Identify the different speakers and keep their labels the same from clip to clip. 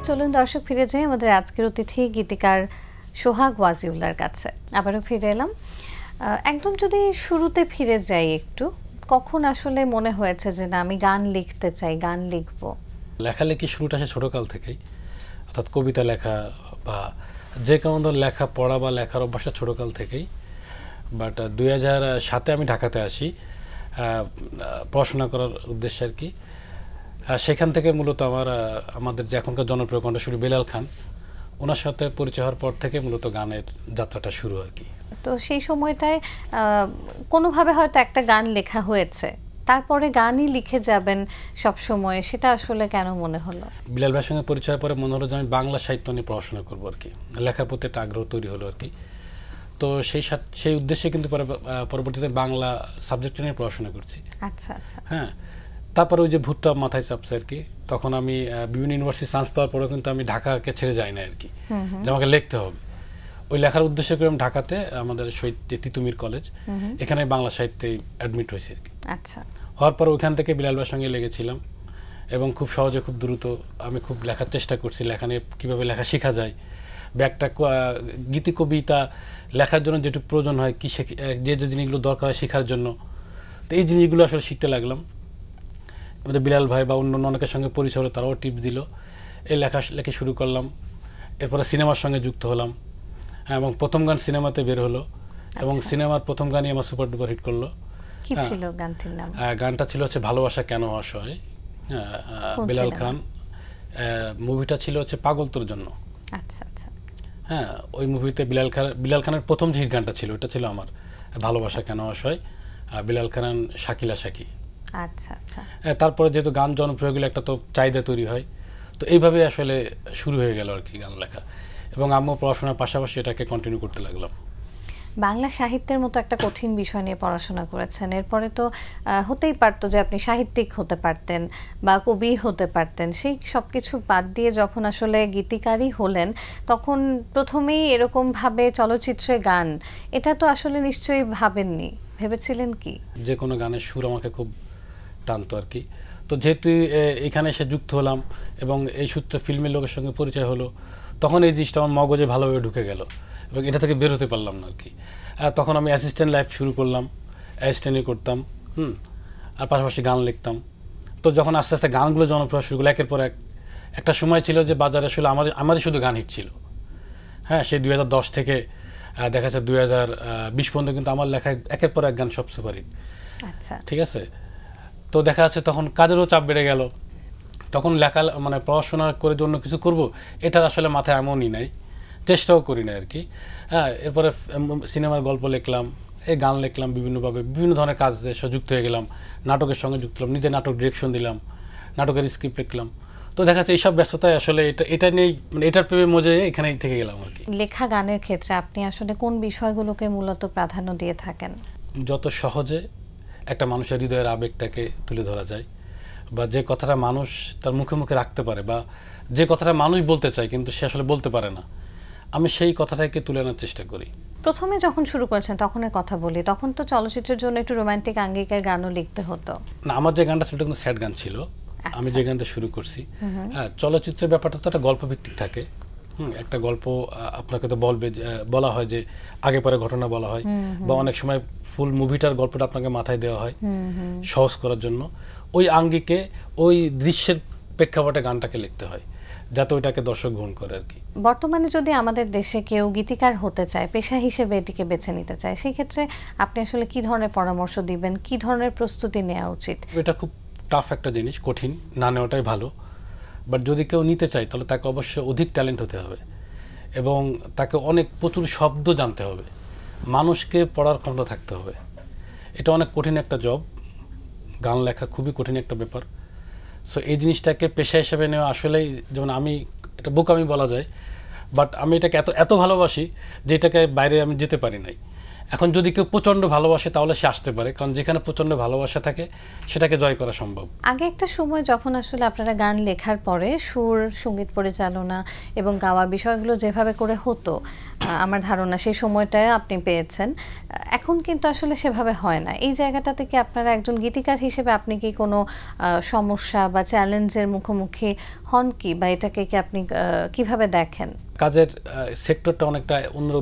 Speaker 1: চলুন দর্শক ফিরে যাই আমাদের আজকের অতিথি গীতিকার সোহাগ ওয়াজিউল্লাহর কাছে। আবারও ফিরে এলাম। একদম যদি শুরুতে ফিরে যাই একটু, কখন আসলে মনে হয়েছে যে না আমি গান লিখতে চাই, গান লিখব?
Speaker 2: লেখালেখি শুরুটা আসে ছোটকাল থেকেই, অর্থাৎ কবিতা লেখা বা যে কোনো লেখা পড়া বা লেখার অভ্যাসটা ছোটকাল থেকেই। বাট 2007-এ আমি ঢাকাতে আসি পড়াশোনা করার উদ্দেশ্যে আর কি। সেখান থেকে মূলত আমাদের যে এখনকার জনপ্রিয় কণ্ঠশিল্পী বেলাল খান, ওনার সাথে পরিচয় হওয়ার পর থেকে মূলত গানের যাত্রাটা শুরু আর কি।
Speaker 1: তো সেই সময়টায় কোনোভাবে হয়তো একটা গান লেখা হয়েছে, তারপরে গানই লিখে যাবেন সব সময়, সেটা আসলে কেন মনে হলো?
Speaker 2: বিলাল ভাইয়ের সঙ্গে পরিচয়ের পরে মনে হলো যে আমি বাংলা সাহিত্য নিয়ে পড়াশোনা করবো আর কি, লেখার প্রতি একটা আগ্রহ তৈরি হলো আর কি। তো সেই উদ্দেশ্যে কিন্তু পরবর্তীতে বাংলা সাবজেক্ট নিয়ে পড়াশোনা করছি।
Speaker 1: আচ্ছা আচ্ছা।
Speaker 2: হ্যাঁ, তারপরে ওই যে ভুট্টা মাথায় চাপছে আর কি, তখন আমি বিভিন্ন ইউনিভার্সিটি চান্স পাওয়ার পরেও কিন্তু আমি ঢাকাকে ছেড়ে যাই না আর কি, যে আমাকে লিখতে হবে। ওই লেখার উদ্দেশ্য করে আমি ঢাকাতে আমাদের শহীদ তিতুমির কলেজ, এখানে বাংলা সাহিত্যে অ্যাডমিট হয়েছি আর কি।
Speaker 1: আচ্ছা।
Speaker 2: হওয়ার পর ওইখান থেকে বিলাল ভাইয়ের সঙ্গে লেগেছিলাম এবং খুব সহজে খুব দ্রুত আমি খুব লেখার চেষ্টা করছি, লেখা নিয়ে কীভাবে লেখা শেখা যায় বা একটা গীতি কবিতা লেখার জন্য যেটুকু প্রয়োজন হয় কি যে জিনিসগুলো দরকার হয় শেখার জন্য, তো এই জিনিসগুলো আসলে শিখতে লাগলাম। আমাদের বিলাল ভাই বা অন্য অনেকের সঙ্গে পরিচয় হলো, তারাও টিপস দিল, এই লেখা শুরু করলাম। এরপরে সিনেমার সঙ্গে যুক্ত হলাম এবং প্রথম গান সিনেমাতে বের হলো এবং সিনেমার প্রথম গানই আমার সুপার ডুপার হিট করলো।
Speaker 1: কি ছিল গানটির নাম?
Speaker 2: গানটা ছিল হচ্ছে ভালোবাসা কেন অসহায়, বিলাল খান। মুভিটা ছিল হচ্ছে পাগল তোর জন্য।
Speaker 1: আচ্ছা আচ্ছা।
Speaker 2: হ্যাঁ, ওই মুভিতে বিলাল খানের প্রথম যে হিট গানটা ছিল ওটা ছিল আমার ভালোবাসা কেন অসহায়, বিলাল খান শাকিলা শাকি।
Speaker 1: আচ্ছা আচ্ছা।
Speaker 2: তারপরে যেহেতু গান জনপ্রিয় হয়ে গেলে একটা তো চাহিদা তৈরি হয়, তো এইভাবে আসলে শুরু হয়ে গেল আর কি গান লেখা, এবং আমিও পড়াশোনার পাশাপাশি এটাকে কন্টিনিউ করতে লাগলাম।
Speaker 1: বাংলা সাহিত্যের মতো একটা কঠিন বিষয় নিয়ে পড়াশোনা করেছেন, এরপরে তো হতেই পারতো যে আপনি সাহিত্যিক হতে পারতেন বা কবি হতে পারতেন। সেই সব কিছু বাদ দিয়ে যখন আসলে গীতিকারই হলেন, তখন প্রথমেই এরকমভাবে চলচ্চিত্রে গান, এটা তো আসলে নিশ্চয়ই ভাবেননি, ভেবেছিলেন কি?
Speaker 2: যে কোনো গানের সুর আমাকে খুব টানতো আর কি। তো যেহেতু এখানে এসে যুক্ত হলাম এবং এই সূত্রে ফিল্মের লোকের সঙ্গে পরিচয় হলো, তখন এই জিনিসটা আমার মগজে ভালোভাবে ঢুকে গেল এবং এটা থেকে বের হতে পারলাম না আর কি। তখন আমি অ্যাসিস্ট্যান্ট লাইফ শুরু করলাম, অ্যাসিস্ট্যান্টই করতাম, আর পাশাপাশি গান লিখতাম। তো যখন আস্তে আস্তে গানগুলো জনপ্রিয় শুরু করলো একের পর একটা সময় ছিল যে বাজারে আসলে আমারই শুধু গান হিট ছিল। হ্যাঁ, সেই 2010 থেকে দেখা যাচ্ছে 2020 পর্যন্ত কিন্তু আমার লেখা একের পর এক গান সব সুপারহিট।
Speaker 1: আচ্ছা,
Speaker 2: ঠিক আছে। তো দেখা যাচ্ছে তখন কাজেরও চাপ বেড়ে গেল, তখন লেখা মানে পড়াশোনা করে জন্য কিছু করব এটার আসলে মাথায় এমনই নাই, চেষ্টাও করি না আর কি। হ্যাঁ, এরপরে সিনেমার গল্প লিখলাম, এই গান লিখলাম, বিভিন্নভাবে বিভিন্ন ধরনের কাজে যুক্ত হয়ে গেলাম, নাটকের সঙ্গে যুক্ত হলাম, নিজে নাটক ডিরেকশন দিলাম, নাটকের স্ক্রিপ্ট লিখলাম। তো দেখা যাচ্ছে এইসব ব্যস্ততায় আসলে এটা নিয়েই মানে এটার প্রেমে মজে এখানেই থেকে গেলাম আর কি।
Speaker 1: লেখা গানের ক্ষেত্রে আপনি আসলে কোন বিষয়গুলোকে মূলত প্রাধান্য দিয়ে থাকেন?
Speaker 2: যত সহজে একটা মানুষের হৃদয়ের আবেগটাকে তুলে ধরা যায়, বা যে কথাটা মানুষ তার মুখে মুখে রাখতে পারে, বা যে কথাটা মানুষ বলতে চায় কিন্তু সে আসলে বলতে পারে না, আমি সেই কথাটাকে তুলে আনার চেষ্টা করি।
Speaker 1: প্রথমে যখন শুরু করেছেন তখনের কথা বলি, তখন তো চলচ্চিত্রের জন্য একটু রোমান্টিক আঙ্গিকের গানও লিখতে হতো।
Speaker 2: না, আমার যে গানটা ছিল কিন্তু স্যাড গান ছিল। আমি যে গানটা শুরু করছি, হ্যাঁ, চলচ্চিত্রের ব্যাপারটা তো একটা গল্প ভিত্তিক থাকে। একটা গল্প আপনাকে তো বলা হয় যে আগে পরে ঘটনা বলা হয়, বা অনেক সময় ফুল মুভিটার গল্পটা আপনাকে মাথায় দেওয়া হয় সহজ করার জন্য। ওই আঙ্গিকে ওই দৃশ্যের প্রেক্ষাপটে গানটাকে লিখতে হয় যাতে ওইটাকে দর্শক গ্রহণ করে আর কি।
Speaker 1: বর্তমানে যদি আমাদের দেশে কেউ গীতিকার হতে চায়, পেশা হিসেবে এটিকে বেছে নিতে চায়, সেই ক্ষেত্রে আপনি আসলে কি ধরনের পরামর্শ দিবেন, কি ধরনের প্রস্তুতি নেওয়া উচিত?
Speaker 2: এটা খুব টাফ একটা জিনিস, কঠিন, না নেওয়াটাই ভালো। বাট যদি কেউ নিতে চায় তাহলে তাকে অবশ্যই অধিক ট্যালেন্ট হতে হবে এবং তাকে প্রচুর শব্দ জানতে হবে, মানুষকে পড়ার ক্ষমতা থাকতে হবে। এটা অনেক কঠিন একটা জব, গান লেখা খুবই কঠিন একটা ব্যাপার। সো এই জিনিসটাকে পেশা হিসেবে নেওয়া আসলেই, যেমন আমি এটা বোকামি বলা যায়, বাট আমি এটাকে এত ভালোবাসি যে এটাকে বাইরে আমি যেতে পারি নাই। এখন যদি কেউ প্রচণ্ড ভালোবাসে তাহলে সে আসতে পারে, কারণ যেখানে প্রচণ্ড ভালোবাসা থাকে সেটাকে জয় করা সম্ভব।
Speaker 1: আগে একটা সময় যখন আসলে আপনারা গান লেখার পরে সুর, সঙ্গীত পরিচালনা এবং গাওয়া বিষয়গুলো যেভাবে করে হতো, আমার ধারণা সেই সময়টায় আপনি পেয়েছেন, এখন কিন্তু আসলে সেভাবে হয় না। এই জায়গাটা থেকে আপনারা একজন গীতিকার হিসেবে আপনি কি কোনো সমস্যা বা চ্যালেঞ্জের মুখোমুখি হন কি, বা এটাকে কি আপনি কিভাবে দেখেন?
Speaker 2: কাজের সেক্টরটা অনেকটা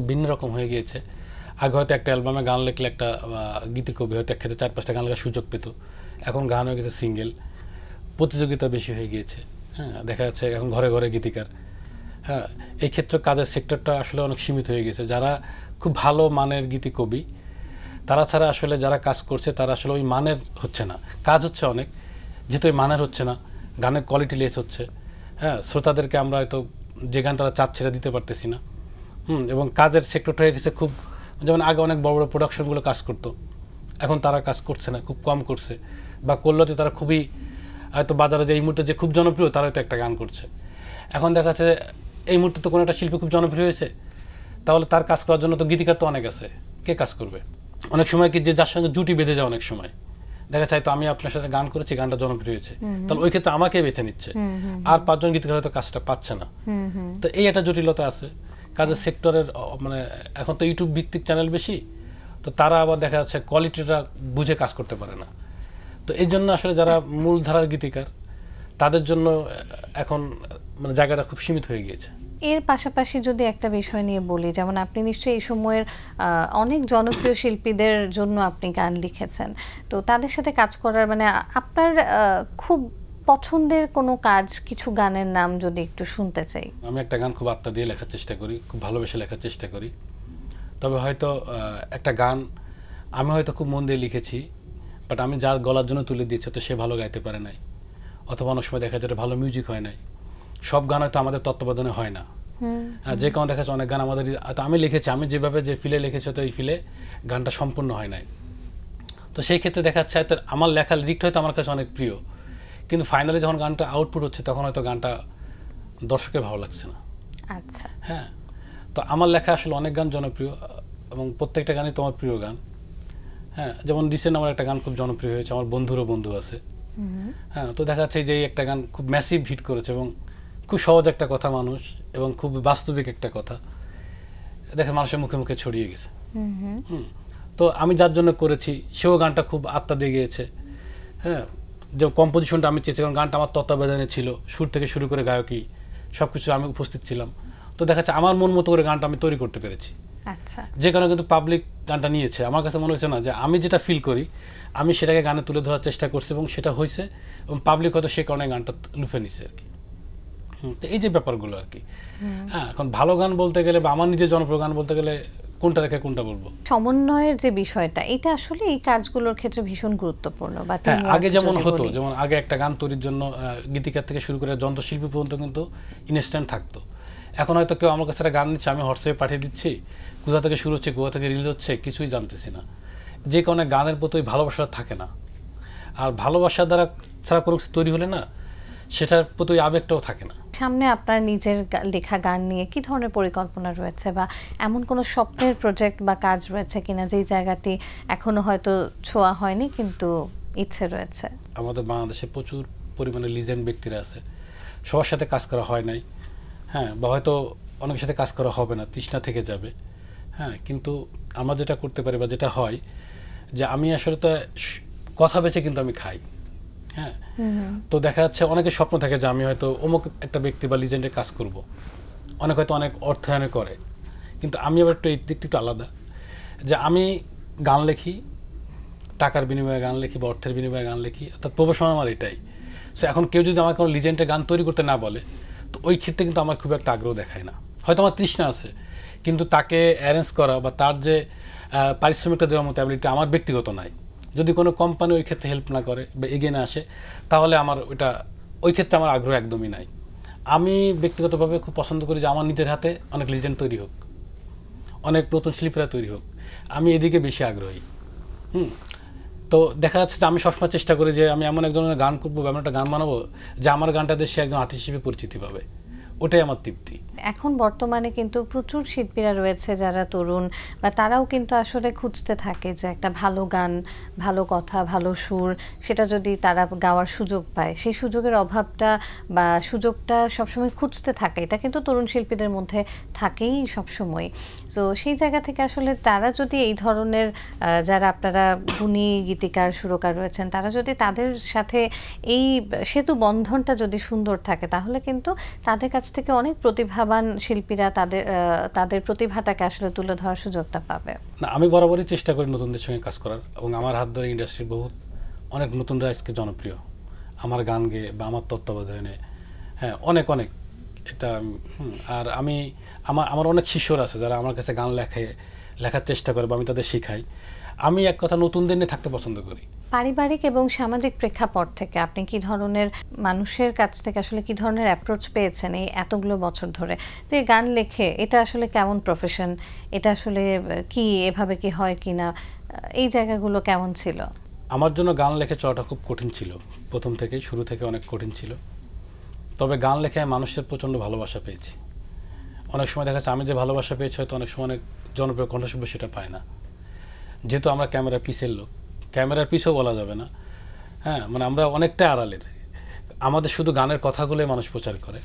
Speaker 2: ভিন্ন রকম হয়ে গিয়েছে। আগে হয়তো একটা অ্যালবামে গান লিখলে একটা গীতিকবি হয়তো একসাথে 4-5টা গান লেখার সুযোগ পেত, এখন গান হয়ে গেছে সিঙ্গেল, প্রতিযোগিতা বেশি হয়ে গিয়েছে। হ্যাঁ, দেখা যাচ্ছে এখন ঘরে ঘরে গীতিকার। হ্যাঁ, এই ক্ষেত্রে কাজের সেক্টরটা আসলে অনেক সীমিত হয়ে গেছে। যারা খুব ভালো মানের গীতিকবি তারা ছাড়া আসলে যারা কাজ করছে তারা আসলে ওই মানের হচ্ছে না, কাজ হচ্ছে অনেক, যেহেতু ওই মানের হচ্ছে না, গানের কোয়ালিটি লেস হচ্ছে। হ্যাঁ, শ্রোতাদেরকে আমরা হয়তো যে গান তারা চাচ্ছে সেটা দিতে পারতেছি না। এবং কাজের সেক্টরটা হয়ে গেছে খুব, যেমন আগে অনেক বড় বড় প্রোডাকশনগুলো কাজ করতো, এখন তারা কাজ করছে না, খুব কম করছে, বা করলেও যে তারা খুবই হয়তো বাজারে যে এই মুহূর্তে যে খুব জনপ্রিয় তারা হয়তো একটা গান করছে। এখন দেখা যাচ্ছে এই মুহূর্তে তো কোনো একটা শিল্পী খুব জনপ্রিয় হয়েছে, তাহলে তার কাজ করার জন্য তো গীতিকার তো অনেক আছে, কে কাজ করবে? অনেক সময় কি যে যার সঙ্গে জুটি বেঁধে যায়, অনেক সময় দেখা যায় তো আমি আপনার সাথে গান করেছি, গানটা জনপ্রিয় হয়েছে, তাহলে ওই ক্ষেত্রে আমাকে বেছে নিচ্ছে, আর 5জন গীতিকার হয়তো কাজটা পাচ্ছে না। তো এই একটা জটিলতা আছে কাজের সেক্টরের। মানে এখন তো ইউটিউব ভিত্তিক চ্যানেল বেশি, তো তারা আবার দেখা যাচ্ছে কোয়ালিটিটা বুঝে কাজ করতে পারে না। তো এই জন্য আসলে যারা মূলধারার গীতিকার তাদের জন্য এখন মানে জায়গাটা খুব সীমিত হয়ে গিয়েছে।
Speaker 1: এর পাশাপাশি যদি একটা বিষয় নিয়ে বলি, যেমন আপনি নিশ্চয়ই এই সময়ের অনেক জনপ্রিয় শিল্পীদের জন্য আপনি গান লিখেছেন, তো তাদের সাথে কাজ করার মানে আপনার খুব পছন্দের কোনো কাজ, কিছু গানের নাম যদি একটু শুনতে চাই।
Speaker 2: আমি একটা গান খুব আত্মা দিয়ে লেখার চেষ্টা করি, খুব ভালোবেসে লেখার চেষ্টা করি। তবে হয়তো একটা গান আমি হয়তো খুব মন দিয়ে লিখেছি, বাট আমি যার গলার জন্য তুলে দিয়েছি তো সে ভালো গাইতে পারে নাই, অথবা অনেক সময় দেখা যায় ভালো মিউজিক হয় নাই। সব গান হয়তো আমাদের তত্ত্বাবধানে হয় না, যে কারণে দেখা যাচ্ছে অনেক গান আমাদের আমি লিখেছি, আমি যেভাবে যে ফিলে লিখেছি তো এই ফিলে গানটা সম্পূর্ণ হয় নাই। তো সেই ক্ষেত্রে দেখা যাচ্ছে হয়তো আমার লেখা লিরিকটা হয়তো আমার কাছে অনেক প্রিয়, কিন্তু ফাইনালি যখন গানটা আউটপুট হচ্ছে তখন হয়তো গানটা দর্শকের ভালো লাগছে না।
Speaker 1: আচ্ছা,
Speaker 2: হ্যাঁ, তো আমার লেখা আসলে অনেক গান জনপ্রিয় এবং প্রত্যেকটা গানই তোমার প্রিয় গান। হ্যাঁ, যেমন রিসেন্ট আমার একটা গান খুব জনপ্রিয় হয়েছে, আমার বন্ধুরও বন্ধু আছে। হ্যাঁ, তো দেখা যাচ্ছে যে একটা গান খুব ম্যাসিভ হিট করেছে এবং খুব সহজ একটা কথা মানুষ এবং খুব বাস্তবিক একটা কথা দেখে মানুষের মুখে মুখে ছড়িয়ে গেছে। তো আমি যার জন্য করেছি সেও গানটা খুব আত্মা দিয়ে গিয়েছে। হ্যাঁ, যে কম্পোজিশনটা আমি চেয়েছি, কারণ গানটা আমার তত্ত্বাবধানে ছিল, সুর থেকে শুরু করে গায়কী সব কিছু আমি উপস্থিত ছিলাম। তো দেখা যাচ্ছে আমার মন মতো করে গানটা আমি তৈরি করতে পেরেছি।
Speaker 1: আচ্ছা,
Speaker 2: যে কারণে কিন্তু পাবলিক গানটা নিয়েছে। আমার কাছে মনে হচ্ছে না যে আমি যেটা ফিল করি আমি সেটাকে গানে তুলে ধরার চেষ্টা করছি এবং সেটা হয়েছে, এবং পাবলিক হয়তো সে কারণে গানটা লুফে নিছে আর কি। তো এই যে ব্যাপারগুলো আর কি। হ্যাঁ, এখন ভালো গান বলতে গেলে বা আমার নিজের জনপ্রিয় গান বলতে গেলে কোনটা রেখে কোনটা বলবো?
Speaker 1: সমন্বয়ের যে বিষয়টা, এটা আসলে এই কাজগুলোর ক্ষেত্রে ভীষণ গুরুত্বপূর্ণ। বা
Speaker 2: আগে যেমন হতো, যেমন আগে একটা গান তৈরির জন্য গীতিকার থেকে শুরু করে যন্ত্রশিল্পী পর্যন্ত কিন্তু ইনস্ট্যান্ট থাকতো। এখন হয়তো কেউ আমার কাছে একটা গান নিচ্ছে, আমি হোয়াটসঅ্যাপে পাঠিয়ে দিচ্ছি, কোথা থেকে শুরু হচ্ছে কোথা থেকে রিলিজ হচ্ছে কিছুই জানতেছি না। যে কারণে গানের প্রতি ওই ভালোবাসাটা থাকে না, আর ভালোবাসার দ্বারা ছাড়া কোনো কিছু তৈরি হলে না সেটার প্রতি ওই আবেগটাও থাকে না।
Speaker 1: সামনে আপনার নিজের লেখা গান নিয়ে কি ধরনের পরিকল্পনা রয়েছে, বা এমন কোনো স্বপ্নের প্রজেক্ট বা কাজ রয়েছে কিনা যেই জায়গাটি এখনো হয়তো ছোঁয়া হয়নি কিন্তু ইচ্ছে রয়েছে?
Speaker 2: আমাদের বাংলাদেশে প্রচুর পরিমাণে লিজেন্ড ব্যক্তিরা আছে, সবার সাথে কাজ করা হয় নাই। হ্যাঁ, বা হয়তো অনেকের সাথে কাজ করা হবে না, তৃষ্ণা থেকে যাবে। হ্যাঁ, কিন্তু আমরা যেটা করতে পারি বা যেটা হয় যে আমি আসলে তো কথা বেঁচে কিন্তু আমি খাই। হ্যাঁ, তো দেখা যাচ্ছে অনেকের স্বপ্ন থাকে যে আমি হয়তো অমুক একটা ব্যক্তি বা লিজেন্ডের কাজ করব, অনেক হয়তো অনেক অর্থায়নে করে, কিন্তু আমি আবার একটু এই দিকটা একটু আলাদা, যে আমি গান লিখি, টাকার বিনিময়ে গান লিখি বা অর্থের বিনিময়ে গান লিখি, অর্থাৎ প্রফেশন আমার এটাই। সো এখন কেউ যদি আমার কোনো লিজেন্ডের গান তৈরি করতে না বলে তো ওই ক্ষেত্রে কিন্তু আমার খুব একটা আগ্রহ দেখায় না। হয়তো আমার তৃষ্ণা আছে, কিন্তু তাকে অ্যারেঞ্জ করা বা তার যে পারিশ্রমিকটা দেওয়ার মতো অ্যাবিলিটি আমার ব্যক্তিগত নাই। যদি কোনো কোম্পানি ওই ক্ষেত্রে হেল্প না করে বা এগিয়ে না আসে তাহলে আমার ওই ক্ষেত্রে আমার আগ্রহ একদমই নাই। আমি ব্যক্তিগতভাবে খুব পছন্দ করি যে আমার নিজের হাতে অনেক লিজেন্ড তৈরি হোক, অনেক নতুন শিল্পীরা তৈরি হোক, আমি এদিকে বেশি আগ্রহী। তো দেখা যাচ্ছে যে আমি সবসময় চেষ্টা করি যে আমি এমন একজনের গান করবো, এমন একটা গান বানাবো যে আমার গানটা দিয়ে সে একজন আর্টিস্ট হিসেবে পরিচিতি পাবে, ওটাই আমার তৃপ্তি।
Speaker 1: এখন বর্তমানে কিন্তু প্রচুর শিল্পীরা রয়েছে যারা তরুণ, বা তারাও কিন্তু আসলে খুঁজতে থাকে যে একটা ভালো গান, ভালো কথা, ভালো সুর, সেটা যদি তারা গাওয়ার সুযোগ পায়, সেই সুযোগের অভাবটা বা সুযোগটা সবসময় খুঁজতে থাকে, এটা কিন্তু তরুণ শিল্পীদের মধ্যে থাকেই সবসময়। সো সেই জায়গা থেকে আসলে তারা যদি এই ধরনের যারা আপনারা গুণী গীতিকার সুরকার রয়েছেন, তারা যদি তাদের সাথে এই সেতু বন্ধনটা যদি সুন্দর থাকে, তাহলে কিন্তু তাদের কাছ থেকে অনেক প্রতিভাবান শিল্পীরা তাদের প্রতিভাটাকে আসলে তুলে ধরার সুযোগটা পাবে।
Speaker 2: না, আমি বরাবরই চেষ্টা করি নতুনদের সঙ্গে কাজ করার, এবং আমার হাত ধরে ইন্ডাস্ট্রির বহুত অনেক নতুনরা আজকে জনপ্রিয় আমার গান গেয়ে বা আমার তত্ত্বাবধানে। হ্যাঁ, অনেক অনেক এটা। আর আমি আমার অনেক শিষ্যরা আছে যারা আমার কাছে গান লেখার চেষ্টা করে বা আমি তাদের শেখাই। আমি এক কথা নতুনদের নিয়ে থাকতে পছন্দ করি।
Speaker 1: পারিবারিক এবং সামাজিক প্রেক্ষাপট থেকে আপনি কি ধরনের মানুষের কাছ থেকে আসলে কি ধরনের অ্যাপ্রোচ পেয়েছেন এই এতগুলো বছর ধরে, যে গান লেখে এটা আসলে কেমন প্রফেশন, এটা আসলে কি এভাবে কি হয় কি না, এই জায়গাগুলো কেমন ছিল?
Speaker 2: আমার জন্য গান লেখে চলাটা খুব কঠিন ছিল, প্রথম থেকে শুরু থেকে অনেক কঠিন ছিল। তবে গান লেখে মানুষের প্রচণ্ড ভালোবাসা পেয়েছি। অনেক সময় দেখা যাচ্ছে আমি যে ভালোবাসা পেয়েছি হয়তো অনেক সময় অনেক জনপ্রিয় কণ্ঠশিল্পী সেটা পায় না, যেহেতু আমরা ক্যামেরার পিছের লোক। ক্যামেরার পিছেও বলা যাবে না, হ্যাঁ, মানে আমরা অনেকটা আড়ালের। আমাদের শুধু গানের কথাগুলোই মানুষ প্রচার করে,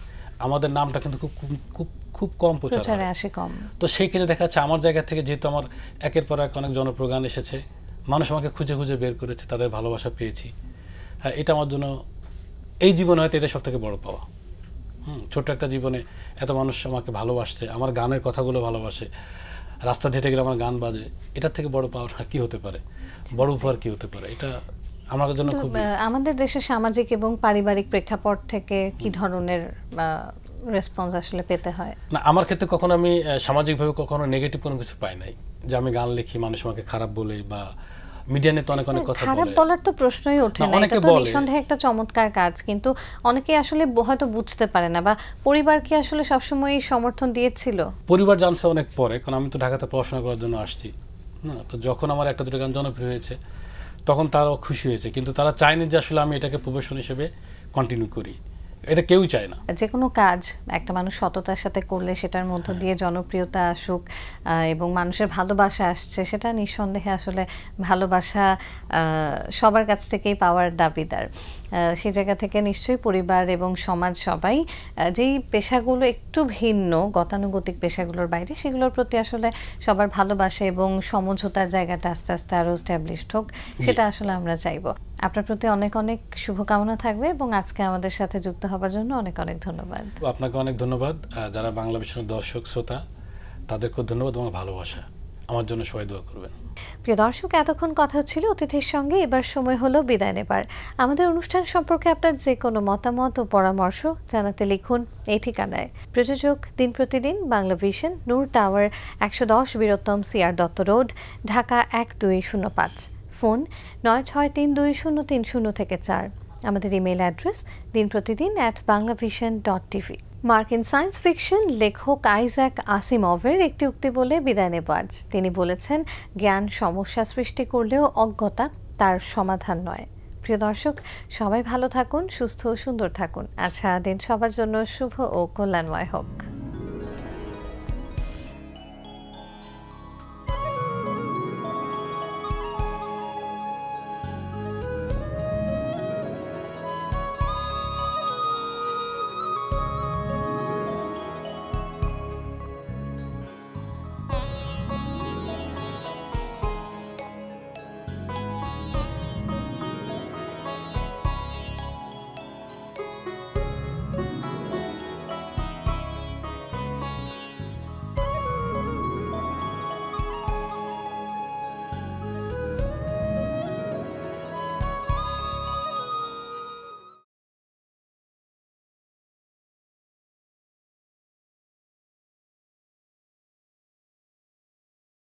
Speaker 2: আমাদের নামটা কিন্তু খুব খুব খুব কম প্রচার
Speaker 1: আসে কম।
Speaker 2: তো সেই ক্ষেত্রে দেখা যাচ্ছে আমার জায়গা থেকে যেহেতু আমার একের পর এক অনেক জনপ্রিয় গান এসেছে, মানুষ আমাকে খুঁজে খুঁজে বের করেছে, তাদের ভালোবাসা পেয়েছি। হ্যাঁ, এটা আমার জন্য এই জীবনে হয়তো এটা সবথেকে বড় পাওয়া। ছোট্ট একটা জীবনে এত মানুষ আমাকে ভালোবাসছে, আমার গানের কথাগুলো ভালোবাসে, রাস্তা হেঁটে গেলে আমার গান বাজে, এটার থেকে বড় পাওয়া কি হতে পারে, বড় উপহার কি হতে পারে? এটা আমার জন্য খুব।
Speaker 1: আমাদের দেশের সামাজিক এবং পারিবারিক প্রেক্ষাপট থেকে কি ধরনের রেসপন্স আসলে পেতে হয়?
Speaker 2: না, আমার ক্ষেত্রে কখনো আমি সামাজিকভাবে কখনো নেগেটিভ কোনো কিছু পাই নাই, যে আমি গান লিখি মানুষ আমাকে খারাপ বলে, বা মিডিয়া নিয়ে তো অনেক কথা বলে।
Speaker 1: খারাপ বলার তো প্রশ্নই ওঠে না, এটা তো নিঃসন্দেহে একটা চমৎকার কাজ, কিন্তু অনেকে আসলে হয়তো বুঝতে পারে না, বা পরিবার কি আসলে সবসময় সমর্থন দিয়েছিল?
Speaker 2: পরিবার জানছে অনেক পরে, কারণ আমি তো ঢাকাতে পড়াশোনা করার জন্য আসছি না। তো যখন আমার একটা দুটো গান জনপ্রিয় হয়েছে তখন তারাও খুশি হয়েছে, কিন্তু তারা চায়নি যে আসলে আমি এটাকে প্রফেশন হিসেবে কন্টিনিউ করি, এটা কেউই চায় না।
Speaker 1: যে কোনো কাজ একটা মানুষ সততার সাথে করলে সেটার মধ্য দিয়ে জনপ্রিয়তা আসুক এবং মানুষের ভালোবাসা আসছে, সেটা নিঃসন্দেহে আসলে ভালোবাসা সবার কাছ থেকেই পাওয়ার দাবিদার। সেই জায়গা থেকে নিশ্চয়ই পরিবার এবং সমাজ সবাই যেই পেশাগুলো একটু ভিন্ন গতানুগতিক পেশাগুলোর বাইরে, সেগুলোর প্রতি আসলে সবার ভালোবাসা এবং সমঝোতার জায়গাটা আস্তে আস্তে আরও এস্টাবলিশড হোক, সেটা আসলে আমরা চাইবো। আপনার প্রতি অনেক অনেক শুভকামনা থাকবে, এবং আজকে আমাদের সাথে যুক্ত হবার জন্য অনেক অনেক ধন্যবাদ।
Speaker 2: আপনাকে অনেক ধন্যবাদ। যারা বাংলা বিষয়ের দর্শক শ্রোতা, তাদেরকে ধন্যবাদ এবং ভালোবাসা। আমার জন্য সবাই দোয়া করবেন।
Speaker 1: প্রিয় দর্শক, এতক্ষণ কথা হচ্ছিল অতিথির সঙ্গে, এবার সময় হলো বিদায় নেবার। আমাদের অনুষ্ঠান সম্পর্কে আপনার যে কোনো মতামত ও পরামর্শ জানাতে লিখুন এই ঠিকানায়। প্রযোজক Din Protidin, Bangla Vision, Noor Tower, 110 Birottam CR Dutta Road, Dhaka 1205। Phone 96320303 আমাদের ইমেইল অ্যাড্রেস dinprotidin@banglavision.tv। মার্কিন সায়েন্স ফিকশন লেখক আইজ্যাক আসিমভের একটি উক্তি বলে বিদায় নেব আজ। তিনি বলেছেন, জ্ঞান সমস্যা সৃষ্টি করলেও অজ্ঞতা তার সমাধান নয়। প্রিয় দর্শক, সবাই ভালো থাকুন, সুস্থ ও সুন্দর থাকুন। আজ সারাদিন সবার জন্য শুভ ও কল্যাণময় হোক।